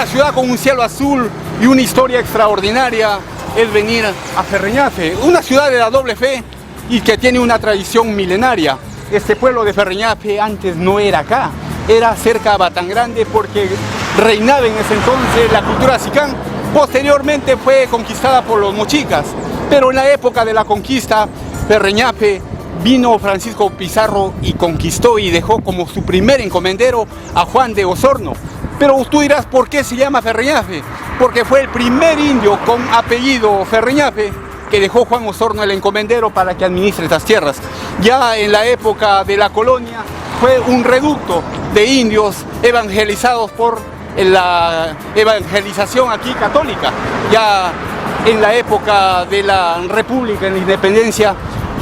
Una ciudad con un cielo azul y una historia extraordinaria es venir a Ferreñafe, una ciudad de la doble fe y que tiene una tradición milenaria. Este pueblo de Ferreñafe antes no era acá, era cerca a Batangrande porque reinaba en ese entonces la cultura sicán. Posteriormente fue conquistada por los mochicas, pero en la época de la conquista, Ferreñafe vino Francisco Pizarro y conquistó y dejó como su primer encomendero a Juan de Osorno. Pero tú dirás, ¿por qué se llama Ferreñafe? Porque fue el primer indio con apellido Ferreñafe que dejó Juan Osorno el encomendero para que administre estas tierras. Ya en la época de la colonia fue un reducto de indios evangelizados por la evangelización aquí católica. Ya en la época de la República, en la Independencia,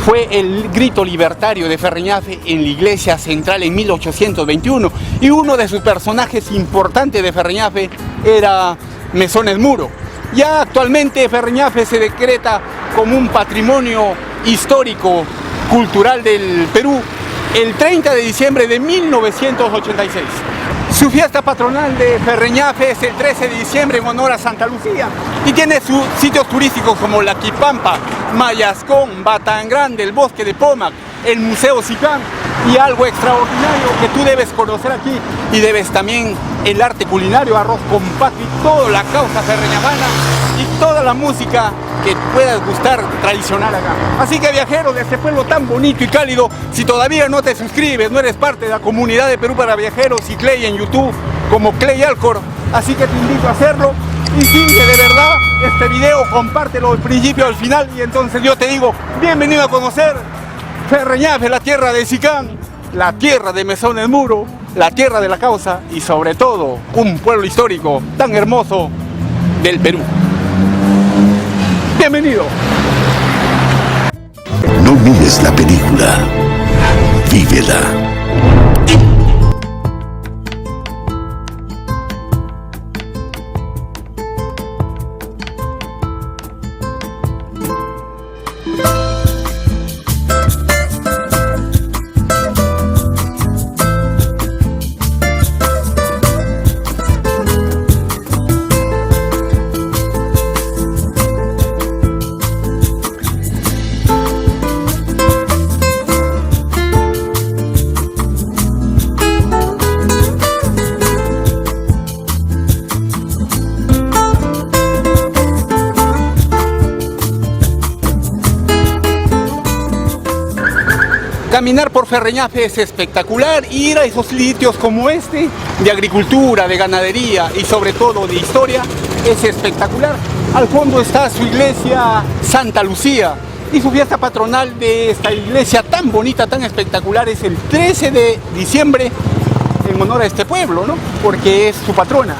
fue el grito libertario de Ferreñafe en la iglesia central en 1821 y uno de sus personajes importantes de Ferreñafe era Mesón el Muro. Ya actualmente Ferreñafe se decreta como un patrimonio histórico cultural del Perú el 30 de diciembre de 1986. Su fiesta patronal de Ferreñafe es el 13 de diciembre en honor a Santa Lucía y tiene sus sitios turísticos como La Quipampa, Mayascón, Batangrande, el Bosque de Pomac, el Museo Sicán y algo extraordinario que tú debes conocer aquí y debes también el arte culinario, arroz con pato y toda la causa ferreñafana y toda la música que puedas gustar tradicional acá. Así que viajeros de este pueblo tan bonito y cálido, si todavía no te suscribes, no eres parte de la comunidad de Perú para Viajeros y Clay en YouTube como Clay Alcor, así que te invito a hacerlo y sigue de verdad este video, compártelo del principio al final y entonces yo te digo, bienvenido a conocer Ferreñafe, la tierra de Sicán, la tierra de Mesón el Muro, la tierra de la causa y sobre todo un pueblo histórico tan hermoso del Perú. Bienvenido. No mires la película, vívela. Caminar por Ferreñafe es espectacular, ir a esos sitios como este, de agricultura, de ganadería y sobre todo de historia, es espectacular. Al fondo está su iglesia Santa Lucía y su fiesta patronal de esta iglesia tan bonita, tan espectacular, es el 13 de diciembre en honor a este pueblo, ¿no? Porque es su patrona.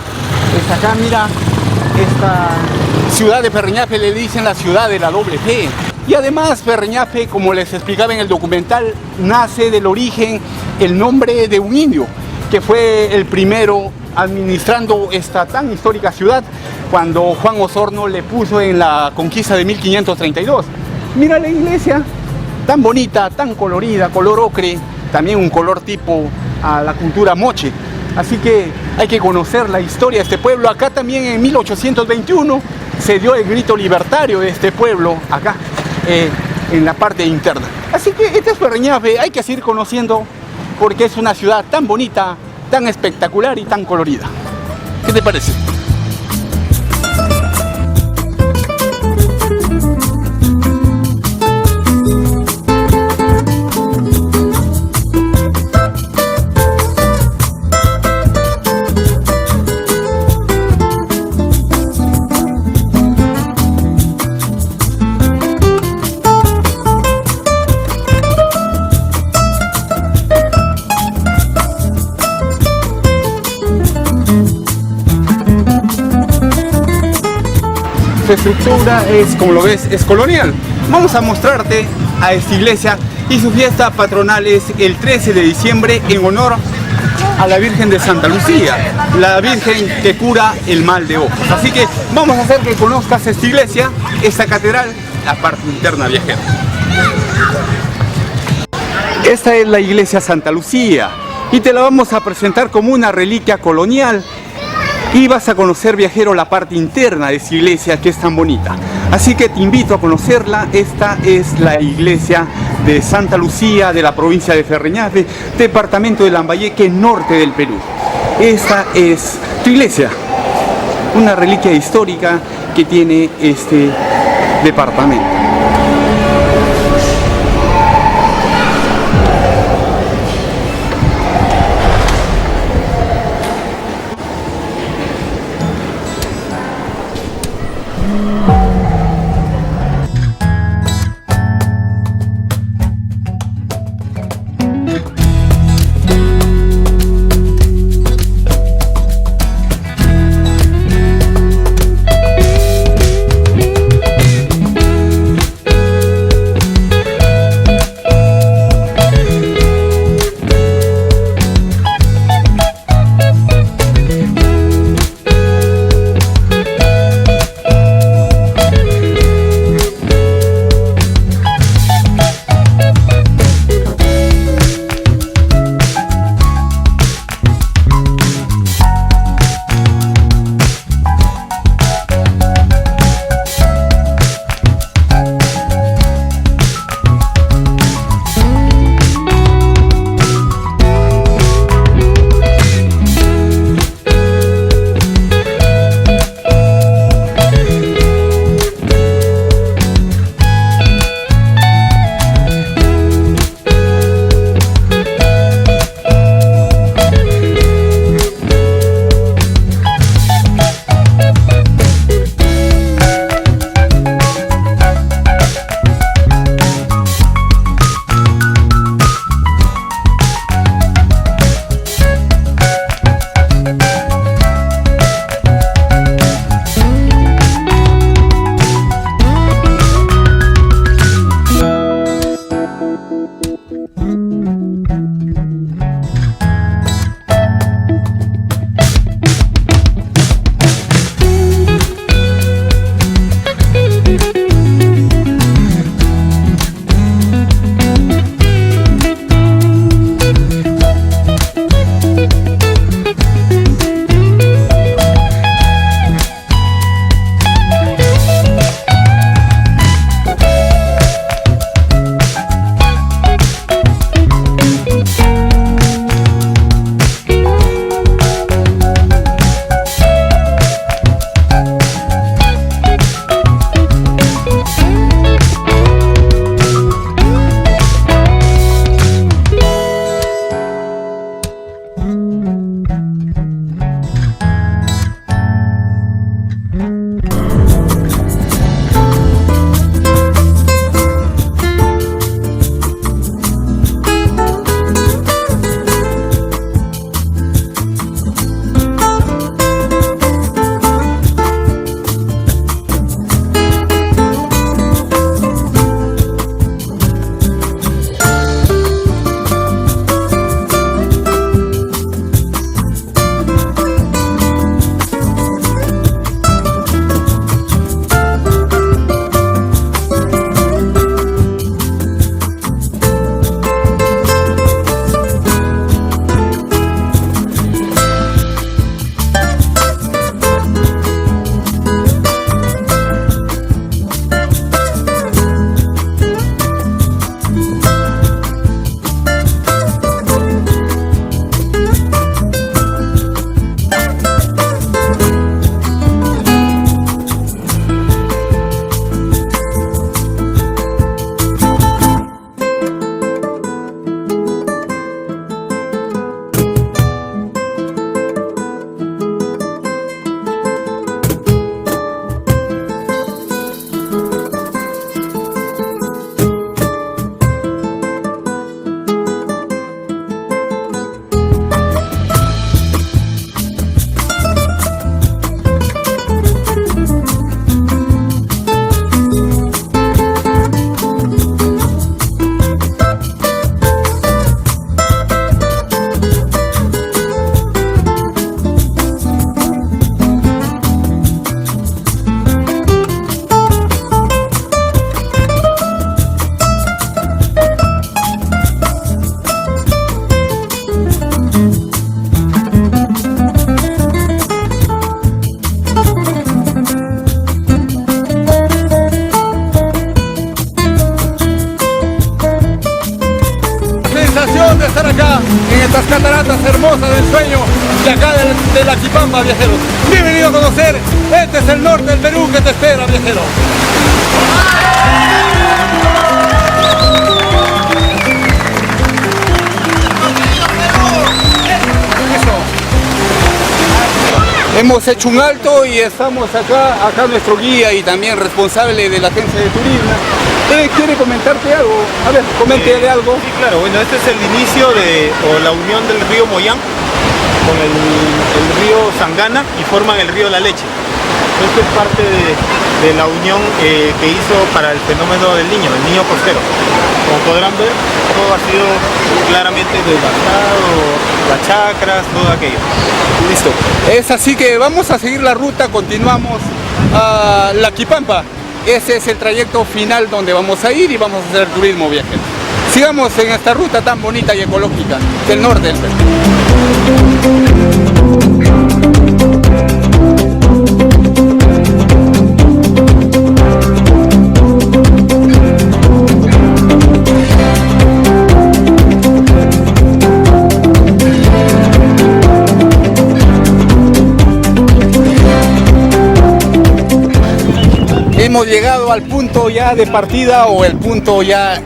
Es acá, mira, esta ciudad de Ferreñafe le dicen la ciudad de la doble fe. Y además Ferreñafe, como les explicaba en el documental, nace del origen el nombre de un indio, que fue el primero administrando esta tan histórica ciudad cuando Juan Osorno le puso en la conquista de 1532. Mira la iglesia, tan bonita, tan colorida, color ocre, también un color tipo a la cultura moche. Así que hay que conocer la historia de este pueblo. Acá también en 1821 se dio el grito libertario de este pueblo, acá. En la parte interna. Así que este es Ferreñafe, hay que seguir conociendo porque es una ciudad tan bonita, tan espectacular y tan colorida. ¿Qué te parece? Su estructura es, como lo ves, es colonial. Vamos a mostrarte a esta iglesia y su fiesta patronal es el 13 de diciembre en honor a la Virgen de Santa Lucía, la Virgen que cura el mal de ojos. Así que vamos a hacer que conozcas esta iglesia, esta catedral, la parte interna, viajero. Esta es la iglesia Santa Lucía y te la vamos a presentar como una reliquia colonial y vas a conocer, viajero, la parte interna de esa iglesia que es tan bonita. Así que te invito a conocerla. Esta es la iglesia de Santa Lucía, de la provincia de Ferreñafe, departamento de Lambayeque, norte del Perú. Esta es tu iglesia, una reliquia histórica que tiene este departamento. sensación de estar acá en estas cataratas hermosas del sueño de acá de la Quipampa, viajeros. Bienvenido a conocer, este es el norte del Perú que te espera, viajero. Hemos hecho un alto y estamos acá nuestro guía y también responsable de la agencia de turismo. ¿Quiere comentarte algo? A ver, coméntele algo. Sí, claro, bueno, este es el inicio o la unión del río Moyán con el río Sangana y forman el río La Leche. Esto es parte de la unión que hizo para el fenómeno del niño costero. Como podrán ver, todo ha sido claramente devastado, las chacras, todo aquello. Listo. Es así que vamos a seguir la ruta, continuamos a la Quipampa. Ese es el trayecto final donde vamos a ir y vamos a hacer turismo viajero. Sigamos en esta ruta tan bonita y ecológica del norte del Perú. Hemos llegado al punto ya de partida o el punto ya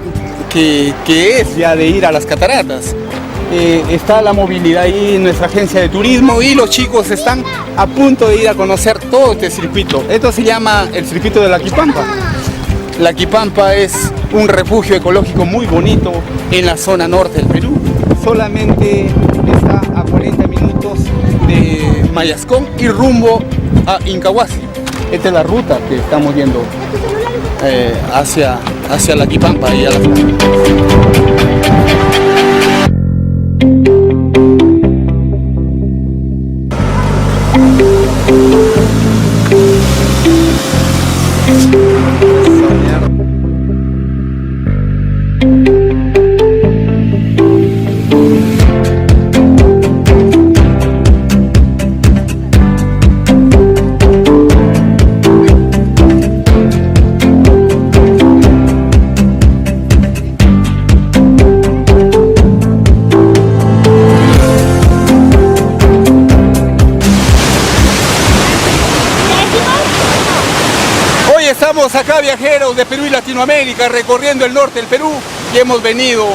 que es ya de ir a las cataratas. Está la movilidad ahí en nuestra agencia de turismo y los chicos están a punto de ir a conocer todo este circuito. Esto se llama el circuito de la Quipampa. La Quipampa es un refugio ecológico muy bonito en la zona norte del Perú. Solamente está a 40 minutos de Mayascón y rumbo a Incahuasi. Esta es la ruta que estamos yendo hacia la Quipampa y a la Estamos acá, viajeros de Perú y Latinoamérica, recorriendo el norte del Perú y hemos venido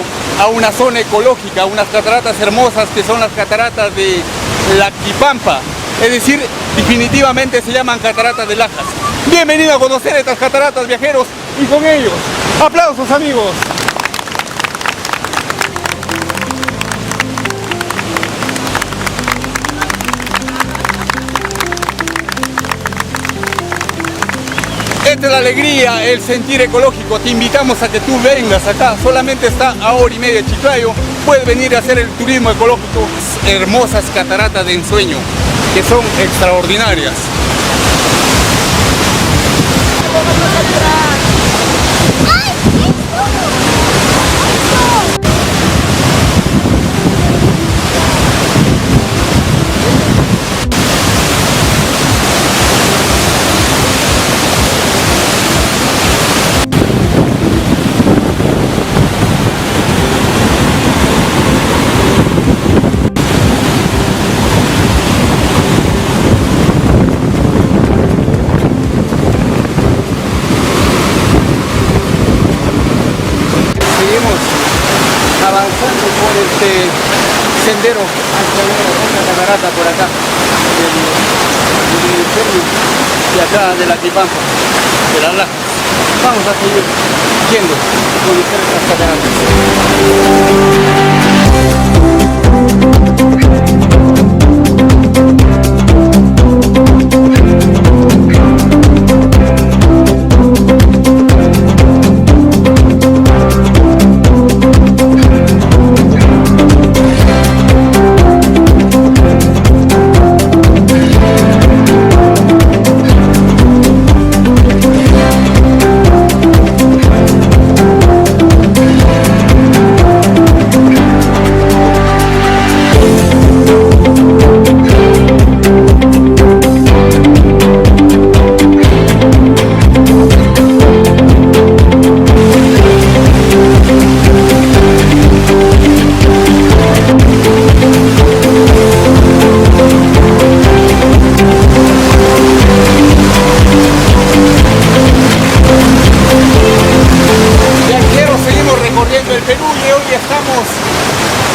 a una zona ecológica, unas cataratas hermosas que son las cataratas de la Quipampa. Es decir, definitivamente se llaman cataratas de Lajas. Bienvenido a conocer estas cataratas, viajeros, y con ellos, aplausos, amigos. Esta es la alegría, el sentir ecológico. Te invitamos a que tú vengas acá. Solamente está a hora y media de Chiclayo. Puedes venir a hacer el turismo ecológico. Hermosas cataratas de ensueño que son extraordinarias. Avanzando por este sendero hacia otra catarata por acá de acá de la Quipampa, de las Lajas. Vamos a seguir yendo a conocer estas cataratas.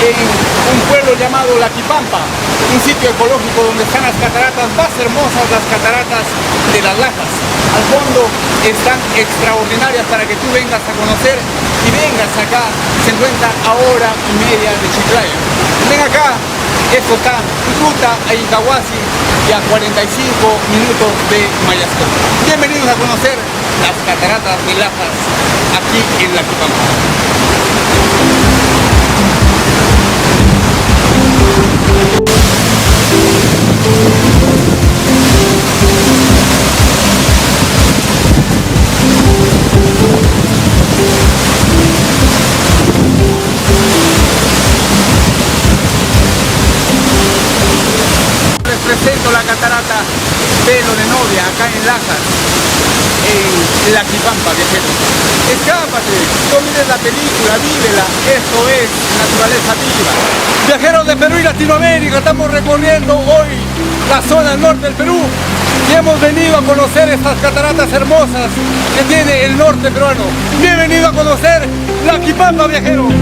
en un pueblo llamado Laquipampa, un sitio ecológico donde están las cataratas más hermosas, las cataratas de las Lajas. Al fondo están extraordinarias para que tú vengas a conocer y vengas acá. Se encuentra a hora y media de Chiclayo. Ven acá, esto está ruta a Incahuasi y a 45 minutos de Mayascón. Bienvenidos a conocer las cataratas de Lajas aquí en Laquipampa. Les presento la catarata Pelo de Novia acá en Lajas, en Laquipampa, viajeros. Escápate, no mires la película, vívela, esto es naturaleza viva. Viajeros de Perú y Latinoamérica, estamos recorriendo hoy la zona norte del Perú y hemos venido a conocer estas cataratas hermosas que tiene el norte peruano. Bienvenido a conocer Laquipampa, viajeros.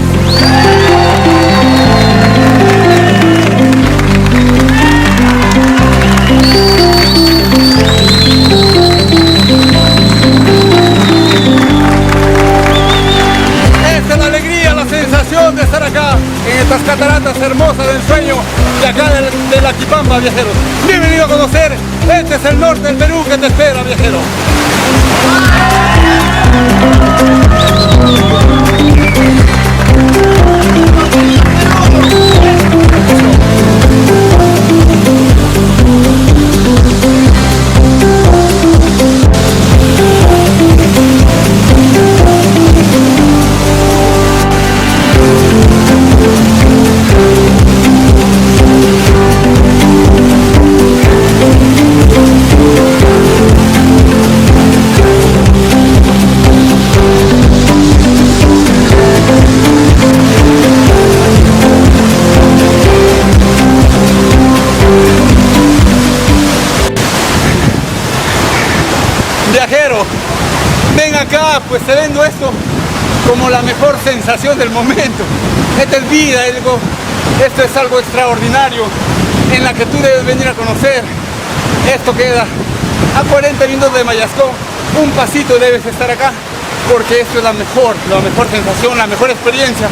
Esta es la alegría, la sensación de estar acá en estas cataratas hermosas del sueño de acá de Laquipampa, viajeros. Bienvenido a conocer, este es el norte del Perú que te espera, viajero. Viajero, ven acá, pues te vendo esto como la mejor sensación del momento. Esta es vida, esto es algo extraordinario en la que tú debes venir a conocer. Esto queda a 40 minutos de Mayascón, un pasito debes estar acá, porque esto es la mejor sensación, la mejor experiencia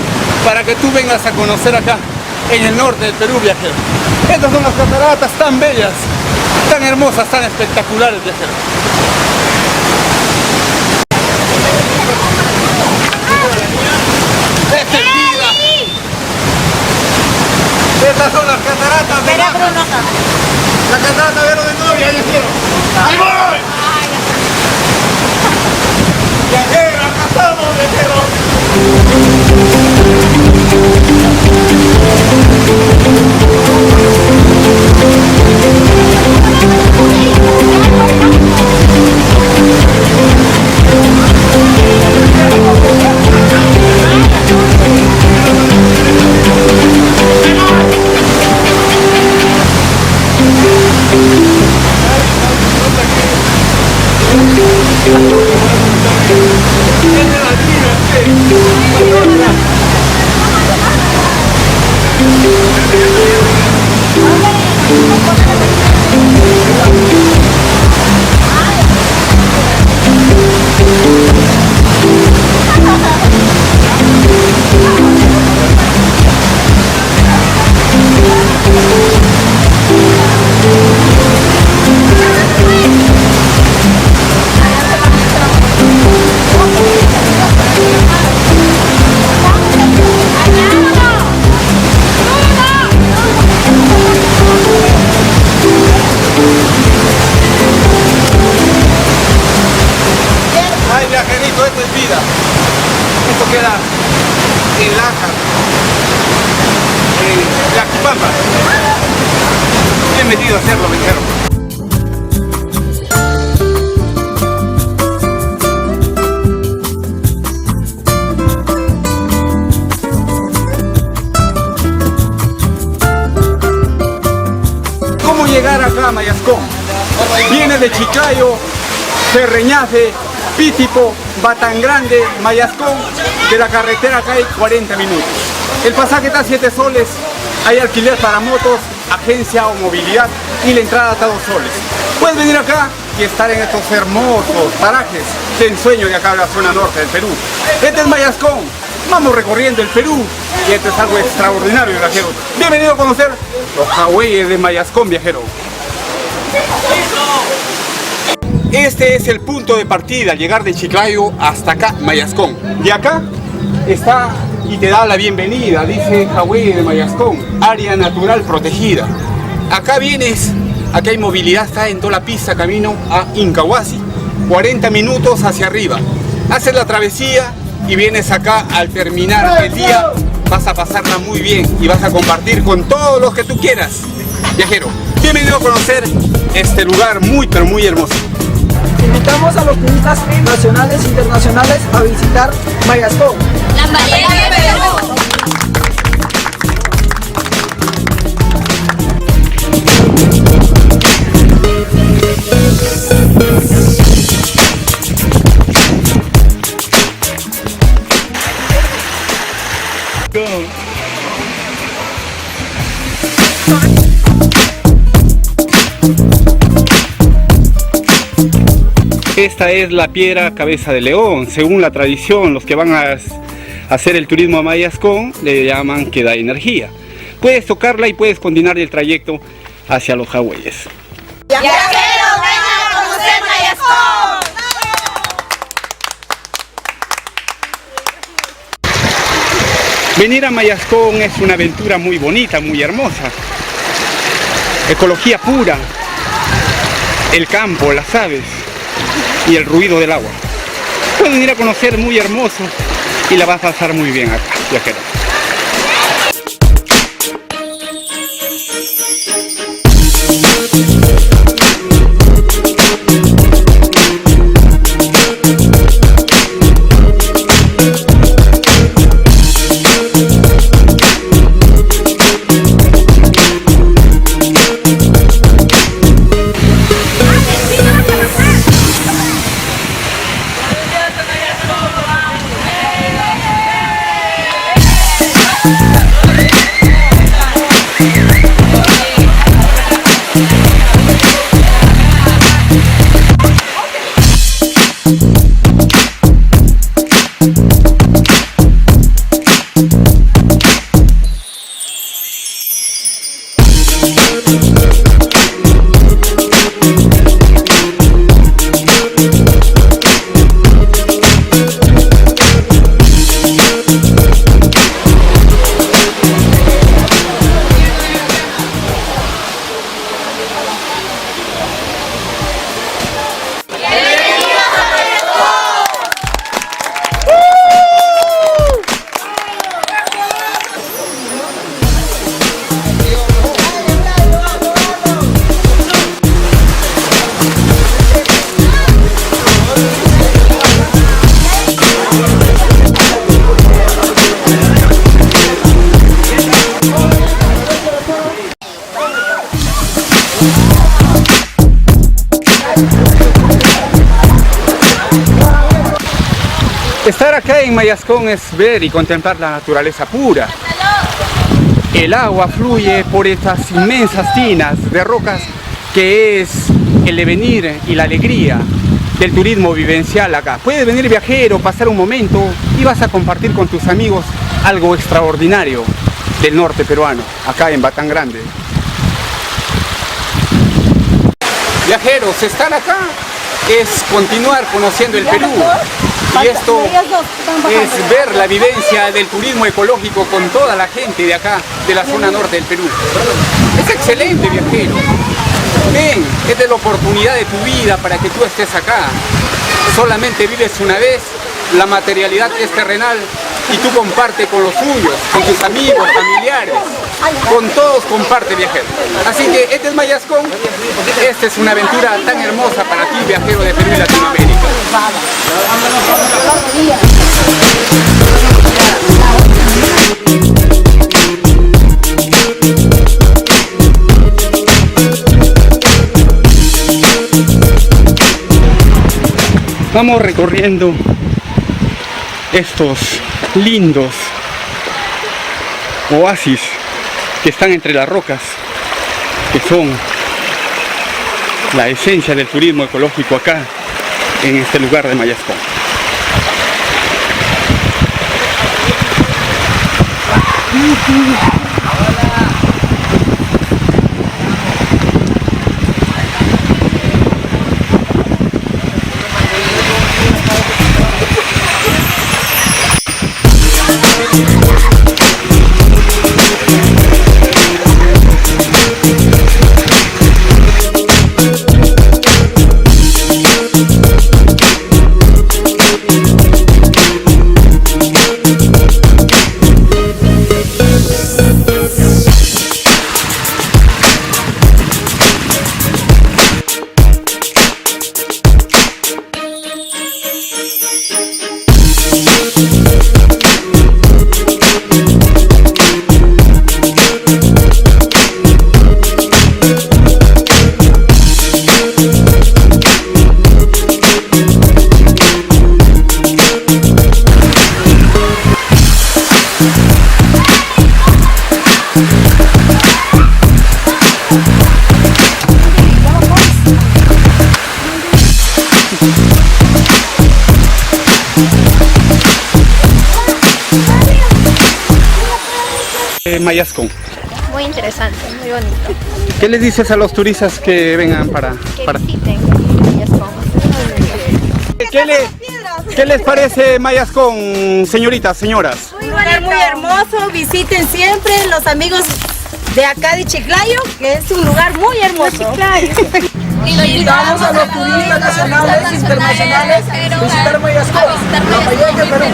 para que tú vengas a conocer acá en el norte del Perú, viajero. Estas son las cataratas tan bellas, tan hermosas, tan espectaculares, viajero. ¡Esta es vida! Estas son las cataratas de Lajas. La catarata Pelo de Novia, viajero. ¡Ahí voy! ¡Viajero, acá estamos, en Lajas, en Laquipampa. Bienvenido a hacerlo, viajero. ¿Cómo llegar acá a Mayascón? Viene de Chiclayo, Ferreñafe, Pitipo, Batangrande, Mayascón. De la carretera acá hay 40 minutos. El pasaje está a 7 soles, hay alquiler para motos, agencia o movilidad y la entrada está a 2 soles. Puedes venir acá y estar en estos hermosos parajes de ensueño de acá de la zona norte del Perú. Este es Mayascón, vamos recorriendo el Perú y esto es algo extraordinario, viajero. Bienvenido a conocer los Jagüeyes de Mayascón, viajero. Este es el punto de partida, llegar de Chiclayo hasta acá, Mayascón. De acá está y te da la bienvenida, dice Jagüey de Mayascón, área natural protegida. Acá vienes, acá hay movilidad, está en toda la pista camino a Incahuasi, 40 minutos hacia arriba. Haces la travesía y vienes acá. Al terminar el día vas a pasarla muy bien y vas a compartir con todos los que tú quieras. Viajero, bienvenido a conocer este lugar muy pero muy hermoso. Invitamos a los turistas nacionales e internacionales a visitar Mayascón. Lambayeque, Perú. Esta es la piedra cabeza de león. Según la tradición, los que van a hacer el turismo a Mayascón le llaman que da energía. Puedes tocarla y puedes continuar el trayecto hacia los Jagüeyes. ¡Viajeros, vengan a conocer Mayascón! Venir a Mayascón es una aventura muy bonita, muy hermosa. Ecología pura, el campo, las aves y el ruido del agua. Pueden ir a conocer, muy hermoso, y la vas a pasar muy bien acá, viajero. Estar acá en Mayascón es ver y contemplar la naturaleza pura. El agua fluye por estas inmensas tinas de rocas que es el devenir y la alegría del turismo vivencial acá. Puedes venir, viajero, pasar un momento y vas a compartir con tus amigos algo extraordinario del norte peruano, acá en Batán Grande. Viajeros, estar acá es continuar conociendo el Perú. Y esto es ver la vivencia del turismo ecológico con toda la gente de acá, de la zona norte del Perú. Es excelente, viajero. Ven, esta es la oportunidad de tu vida para que tú estés acá. Solamente vives una vez, la materialidad es terrenal y tú comparte con los tuyos, con tus amigos, familiares. Con todos comparte, viajero. Así que este es Mayascón. Esta es una aventura tan hermosa para ti, viajero de Perú y Latinoamérica. Vamos recorriendo estos lindos oasis que están entre las rocas, que son la esencia del turismo ecológico acá en este lugar de Mayascón. Mayascón. Muy interesante, muy bonito. ¿Qué les dices a los turistas que vengan para Visiten Mayascón. ¿Qué les parece Mayascón, señoritas, señoras? Un lugar muy hermoso, visiten siempre los amigos de acá de Chiclayo, que es un lugar muy hermoso. Invitamos a los turistas nacionales e internacionales a visitar Mayascón, la mayor de Perú.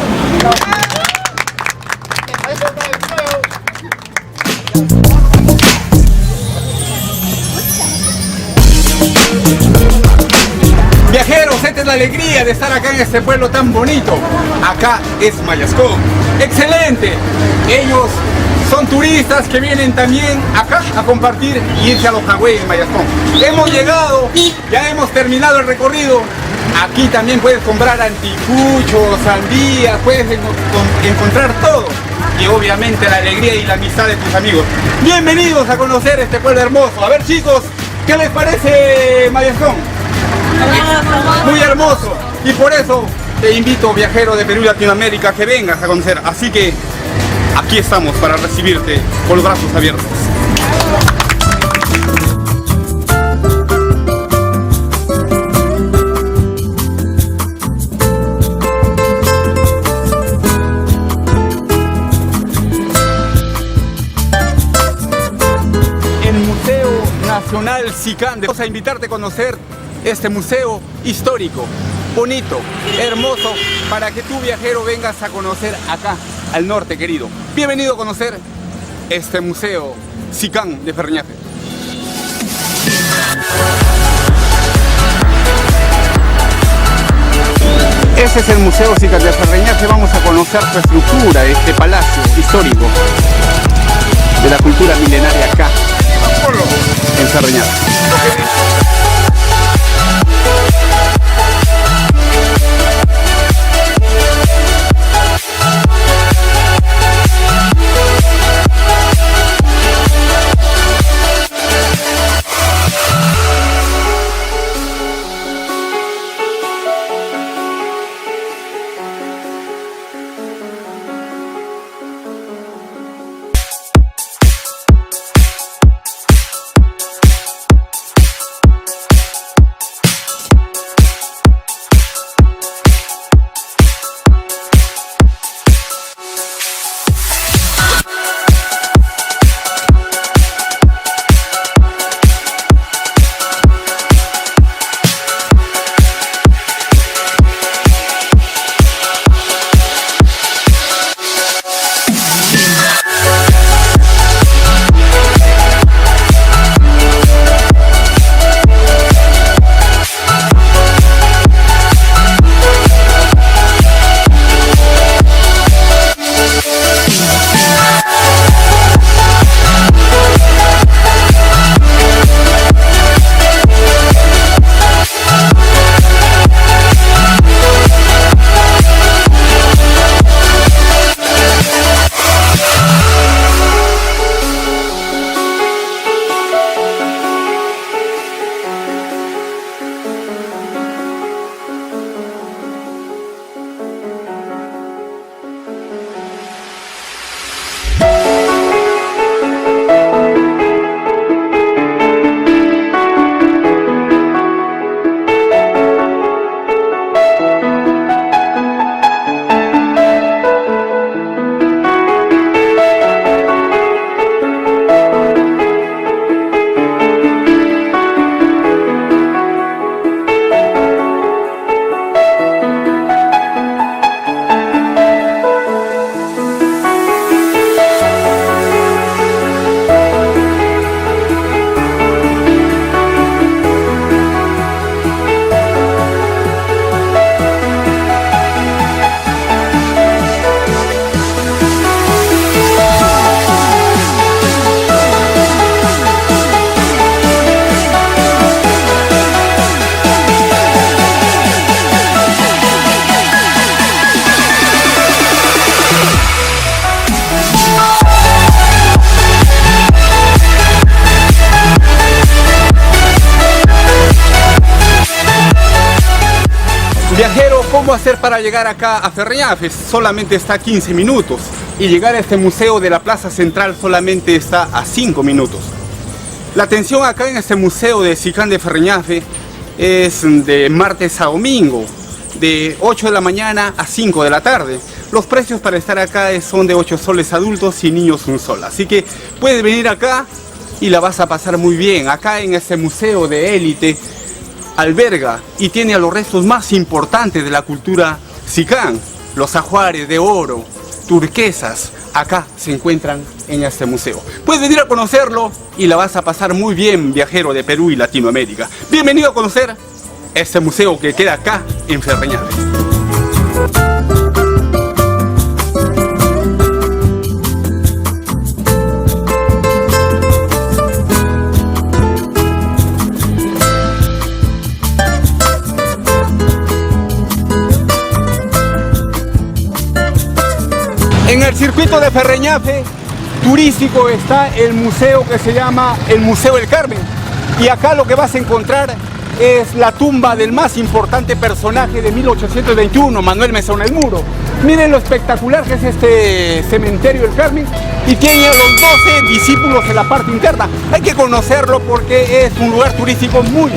Viajeros, esta es la alegría de estar acá en este pueblo tan bonito. Acá es Mayascón. ¡Excelente! Ellos son turistas que vienen también acá a compartir y irse a los Hawái en Mayascón. Hemos llegado, ya hemos terminado el recorrido. Aquí también puedes comprar anticuchos, sandías, puedes encontrar todo. Y obviamente la alegría y la amistad de tus amigos. Bienvenidos a conocer este pueblo hermoso. A ver, chicos, ¿qué les parece Mayascón? Muy hermoso. Y por eso te invito, viajero de Perú y Latinoamérica, que vengas a conocer. Así que aquí estamos para recibirte con los brazos abiertos. El Museo Nacional SICAN. Vamos a invitarte a conocer este museo histórico, bonito, hermoso, para que tú, viajero, vengas a conocer acá al norte, querido. Bienvenido a conocer este museo SICAN de Ferreñafe. Este es el Museo SICAN de Ferreñafe. Vamos a conocer su estructura, este palacio histórico de la cultura milenaria acá en Ferreñafe. ¿Cómo hacer para llegar acá a Ferreñafe? Solamente está a 15 minutos y llegar a este museo de la Plaza Central solamente está a 5 minutos. La atención acá en este museo de SICAN de Ferreñafe es de martes a domingo, de 8 de la mañana a 5 de la tarde. Los precios para estar acá son de 8 soles adultos y niños 1 sol. Así que puedes venir acá y la vas a pasar muy bien. Acá en este museo de élite alberga y tiene a los restos más importantes de la cultura SICAN. Los ajuares de oro, turquesas, acá se encuentran en este museo. Puedes venir a conocerlo y la vas a pasar muy bien, viajero de Perú y Latinoamérica. Bienvenido a conocer este museo que queda acá en Ferreñafe. En el circuito de Ferreñafe turístico está el museo que se llama el Museo del Carmen. Y acá lo que vas a encontrar es la tumba del más importante personaje de 1821, Manuel Mesón el Muro. Miren lo espectacular que es este cementerio del Carmen y tiene a los 12 discípulos en la parte interna. Hay que conocerlo porque es un lugar turístico muy,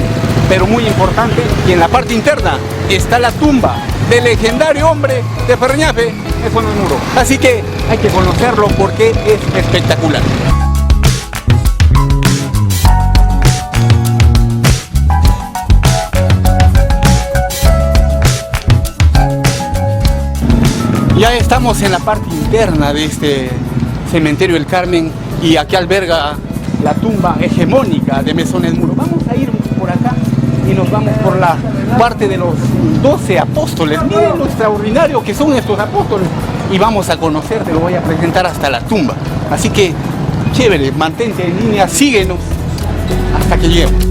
pero muy importante. Y en la parte interna está la tumba del legendario hombre de Ferreñafe, Mesón el Muro. Así que hay que conocerlo porque es espectacular. Ya estamos en la parte interna de este cementerio del Carmen y aquí alberga la tumba hegemónica de Mesón el Muro. Vamos a ir por acá y nos vamos por la parte de los 12 apóstoles. Miren lo extraordinario que son estos apóstoles. Y vamos a conocer, te lo voy a presentar hasta la tumba. Así que, chévere, mantente en línea, síguenos hasta que lleguemos.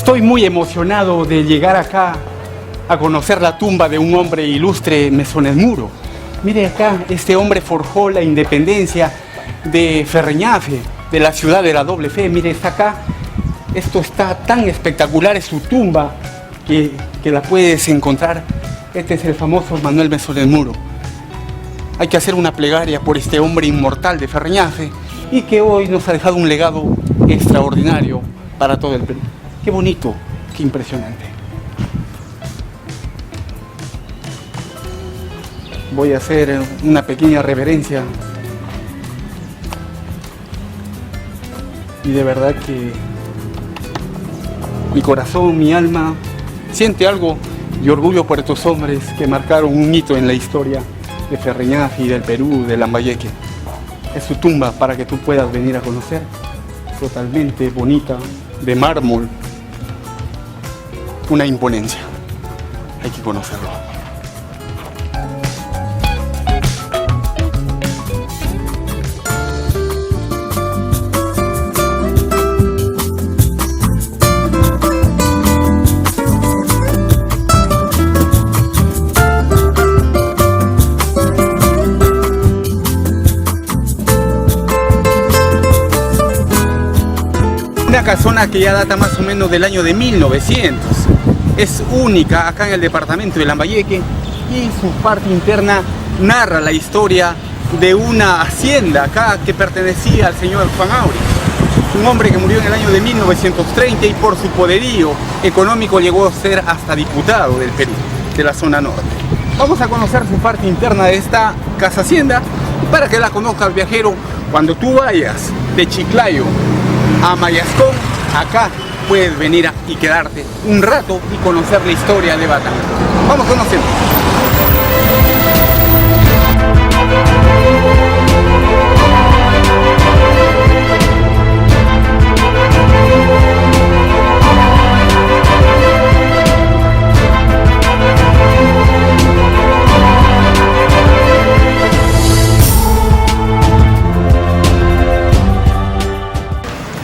Estoy muy emocionado de llegar acá a conocer la tumba de un hombre ilustre Mesonedmuro. Mire acá, este hombre forjó la independencia de Ferreñafe, de la ciudad de la doble fe. Mire, está acá. Esto está tan espectacular, es su tumba, que la puedes encontrar. Este es el famoso Manuel Mesonedmuro. Hay que hacer una plegaria por este hombre inmortal de Ferreñafe y que hoy nos ha dejado un legado extraordinario para todo el Perú. Qué bonito, qué impresionante. Voy a hacer una pequeña reverencia. Y de verdad que mi corazón, mi alma, siente algo de orgullo por estos hombres que marcaron un hito en la historia de Ferreñafe y del Perú, de Lambayeque. Es su tumba para que tú puedas venir a conocer. Totalmente bonita, de mármol. Una imponencia. Hay que conocerlo. Una casona que ya data más o menos del año de 1900. Es única acá en el departamento de Lambayeque y su parte interna narra la historia de una hacienda acá que pertenecía al señor Juan Aurich, un hombre que murió en el año de 1930 y por su poderío económico llegó a ser hasta diputado del Perú, de la zona norte. Vamos a conocer su parte interna de esta casa hacienda para que la conozcas, viajero. Cuando tú vayas de Chiclayo a Mayascón, acá puedes venir y quedarte un rato y conocer la historia de Batán. Vamos a conocerlo.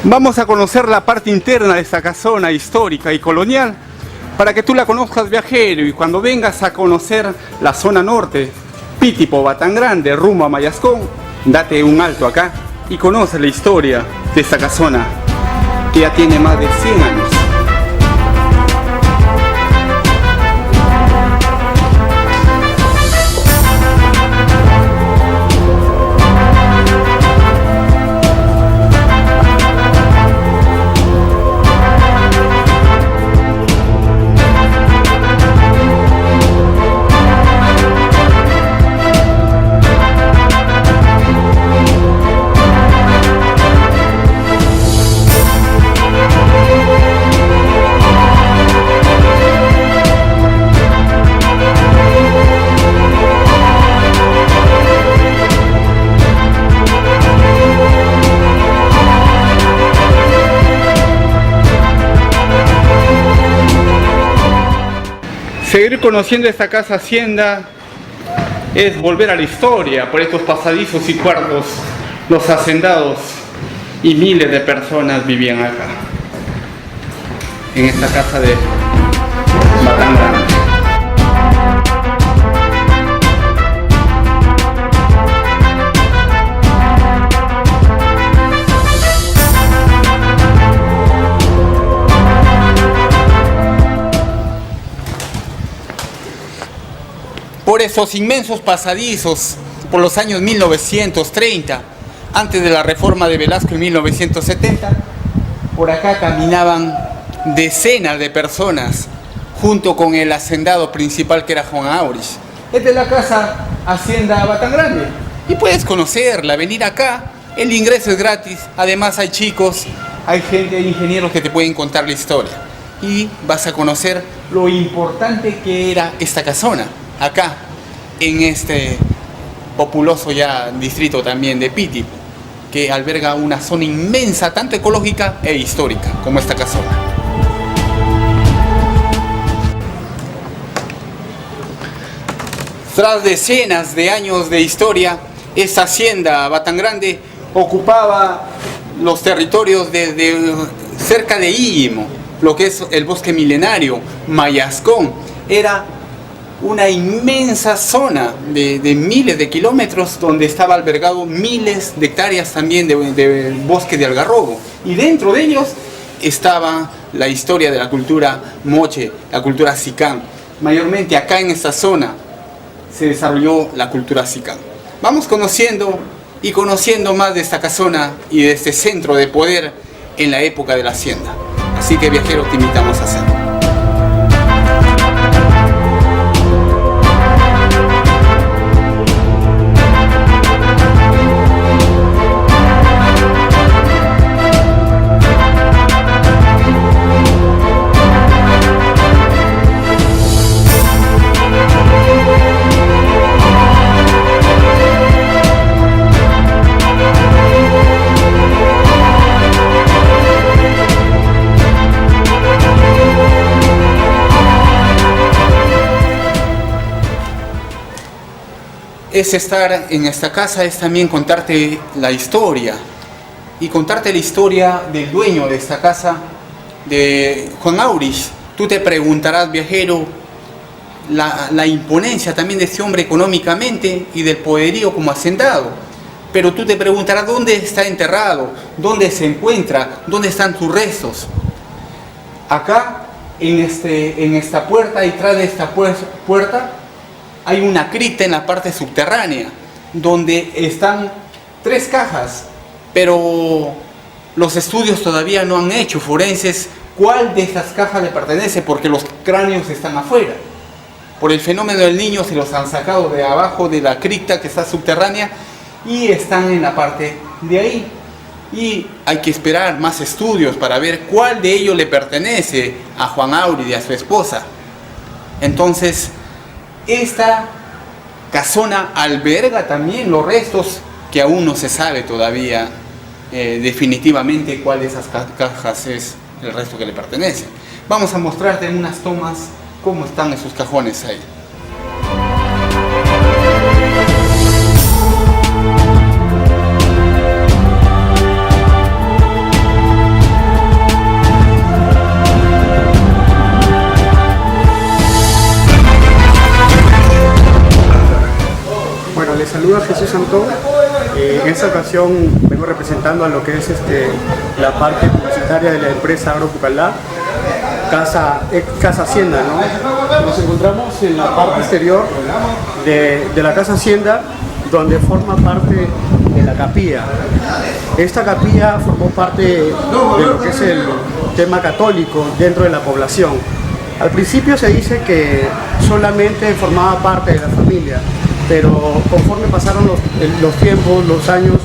Vamos a conocer la parte interna de esta casona histórica y colonial para que tú la conozcas, viajero, y cuando vengas a conocer la zona norte, Pitipo, Batán Grande, rumbo a Mayascón, date un alto acá y conoce la historia de esta casona que ya tiene más de 100 años. Seguir conociendo esta casa hacienda es volver a la historia por estos pasadizos y cuartos. Los hacendados y miles de personas vivían acá, en esta casa de Batán Grande. Por esos inmensos pasadizos, por los años 1930, antes de la reforma de Velasco en 1970, por acá caminaban decenas de personas, junto con el hacendado principal que era Juan Aurich. Esta es la casa Hacienda Batán Grande, y puedes conocerla, venir acá, el ingreso es gratis, además hay chicos, hay gente, hay ingenieros que te pueden contar la historia, y vas a conocer lo importante que era esta casona, acá, en este populoso ya distrito también de Pitipo, que alberga una zona inmensa, tanto ecológica e histórica, como esta casona. Tras decenas de años de historia, esta hacienda Batán Grande ocupaba los territorios desde cerca de Íguimo, lo que es el bosque milenario, Mayascón. Era una inmensa zona de miles de kilómetros donde estaba albergado miles de hectáreas también de bosque de algarrobo. Y dentro de ellos estaba la historia de la cultura moche, la cultura sicán. Mayormente acá en esta zona se desarrolló la cultura sicán. Vamos conociendo y conociendo más de esta casona y de este centro de poder en la época de la hacienda. Así que, viajero, te invitamos a hacerlo. Es estar en esta casa, es también contarte la historia, y contarte la historia del dueño de esta casa, de Juan Aurich. Tú te preguntarás, viajero, la imponencia también de este hombre económicamente y del poderío como hacendado. Pero tú te preguntarás, ¿dónde está enterrado? ¿Dónde se encuentra? ¿Dónde están sus restos? Acá, en esta puerta, y tras de esta puerta, hay una cripta en la parte subterránea, donde están 3 cajas, pero los estudios todavía no han hecho forenses cuál de estas cajas le pertenece, porque los cráneos están afuera. Por el fenómeno del niño se los han sacado de abajo de la cripta que está subterránea y están en la parte de ahí. Y hay que esperar más estudios para ver cuál de ellos le pertenece a Juan Aurich y a su esposa. Entonces, esta casona alberga también los restos que aún no se sabe todavía definitivamente cuál de esas cajas es el resto que le pertenece. Vamos a mostrarte en unas tomas cómo están esos cajones ahí. Les saluda Jesús Antón. En esta ocasión vengo representando a lo que es la parte publicitaria de la empresa Agropucalá, Casa Hacienda, ¿no? Nos encontramos en la parte exterior de la Casa Hacienda, donde forma parte de la capilla. Esta capilla formó parte de lo que es el tema católico dentro de la población. Al principio se dice que solamente formaba parte de la familia, pero conforme pasaron los tiempos, los años,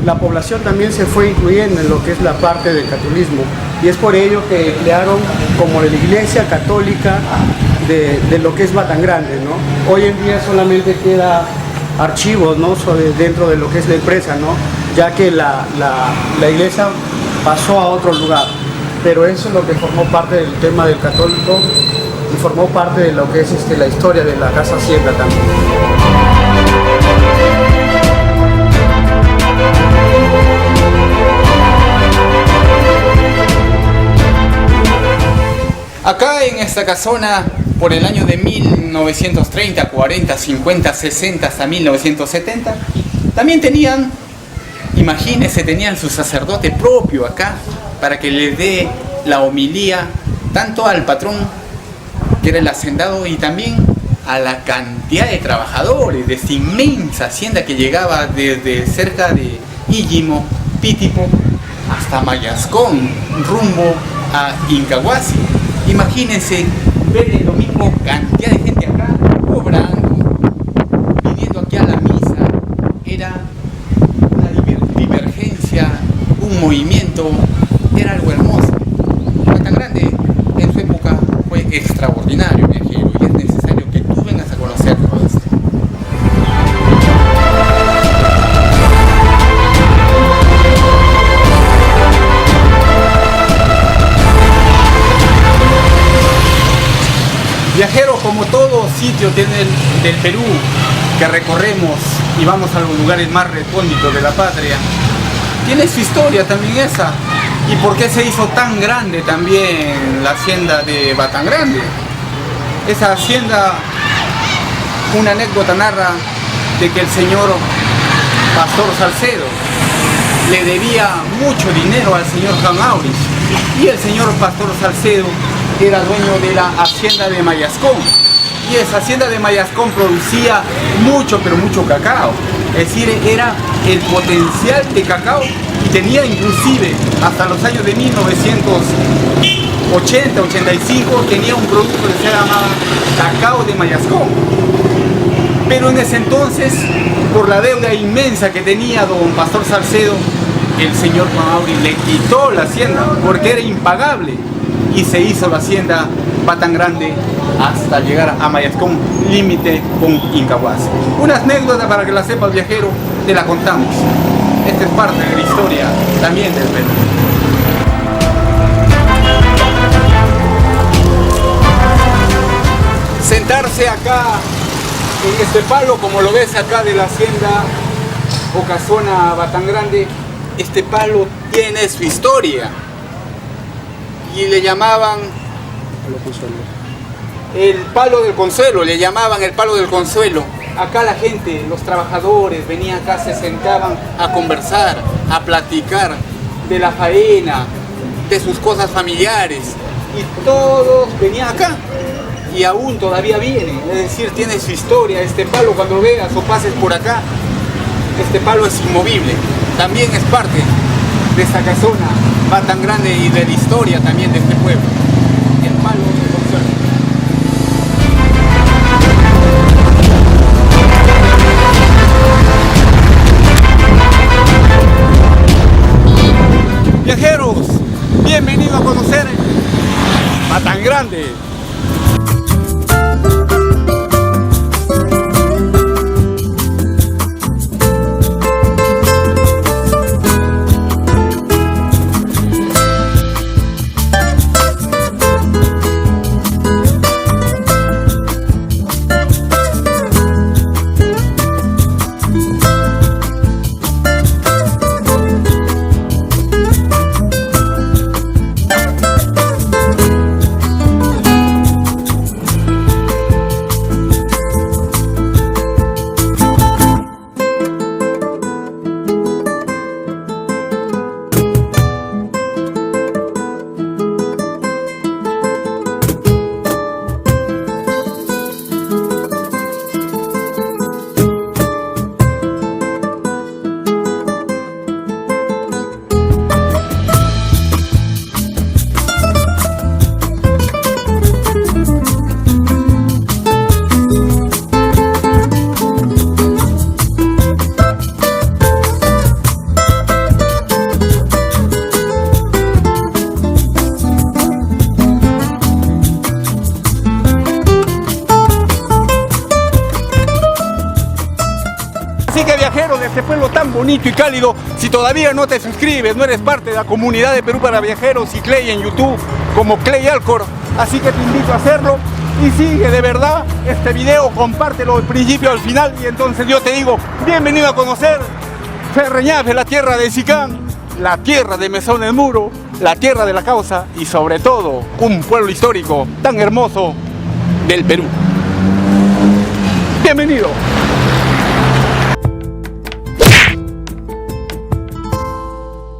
la población también se fue incluyendo en lo que es la parte del catolicismo, y es por ello que emplearon como la iglesia católica de lo que es Batangrande, ¿no? Hoy en día solamente queda archivos, ¿no?, dentro de lo que es la empresa, ¿no?, ya que la iglesia pasó a otro lugar, pero eso es lo que formó parte del tema del católico y formó parte de lo que es la historia de la Casa Hacienda también. Acá en esta casona, por el año de 1930, 40, 50, 60 hasta 1970, también tenían, imagínense, tenían su sacerdote propio acá para que les dé la homilía tanto al patrón, que era el hacendado, y también a la cantidad de trabajadores de esta inmensa hacienda que llegaba desde cerca de Illimo, Pitipo, hasta Mayascón, rumbo a Incahuasi. Imagínense ver el domingo cantidad de gente acá cobrando, viniendo aquí a la misa. Era una divergencia, un movimiento, era algo hermoso. Batangrande en su época fue extraordinario, viajero, y es necesario que tú vengas a conocer todo esto. Viajero, como todo sitio del Perú que recorremos y vamos a los lugares más recónditos de la patria, tiene su historia también esa. ¿Y por qué se hizo tan grande también la hacienda de Batangrande? Esa hacienda, una anécdota narra de que el señor Pastor Salcedo le debía mucho dinero al señor Juan Maurice, y el señor Pastor Salcedo era dueño de la hacienda de Mayascón, y esa hacienda de Mayascón producía mucho, pero mucho cacao. Es decir, era el potencial de cacao, y tenía inclusive hasta los años de 1980-85 tenía un producto que se llamaba cacao de Mayascón. Pero en ese entonces, por la deuda inmensa que tenía don Pastor Salcedo, el señor Juan Maurice le quitó la hacienda porque era impagable, y se hizo la hacienda Batangrande hasta llegar a Mayascón, límite con Incahuasi. Una anécdota para que la sepa el viajero, te la contamos. Esta es parte de la historia también del Perú. Sentarse acá en este palo, como lo ves acá de la hacienda Ocasona Batangrande, este palo tiene su historia y le llamaban el palo del consuelo, le llamaban el palo del consuelo. Acá la gente, los trabajadores venían acá, se sentaban a conversar, a platicar de la faena, de sus cosas familiares, y todos venían acá. Y aún todavía vienen, es decir, tiene su historia. Este palo, cuando veas o pases por acá, este palo es inmovible, también es parte de esta casona Batangrande y de la historia también de este pueblo, el palo del consuelo. Viajeros, bienvenidos a conocer Batangrande. Así que viajeros de este pueblo tan bonito y cálido, si todavía no te suscribes, no eres parte de la comunidad de Perú para Viajeros y Clay en YouTube como Clay Alcor, así que te invito a hacerlo y sigue de verdad este video, compártelo del principio al final, y entonces yo te digo, bienvenido a conocer Ferreñafe, la tierra de Sicán, la tierra de Mesón el Muro, la tierra de la causa y sobre todo un pueblo histórico tan hermoso del Perú. Bienvenido.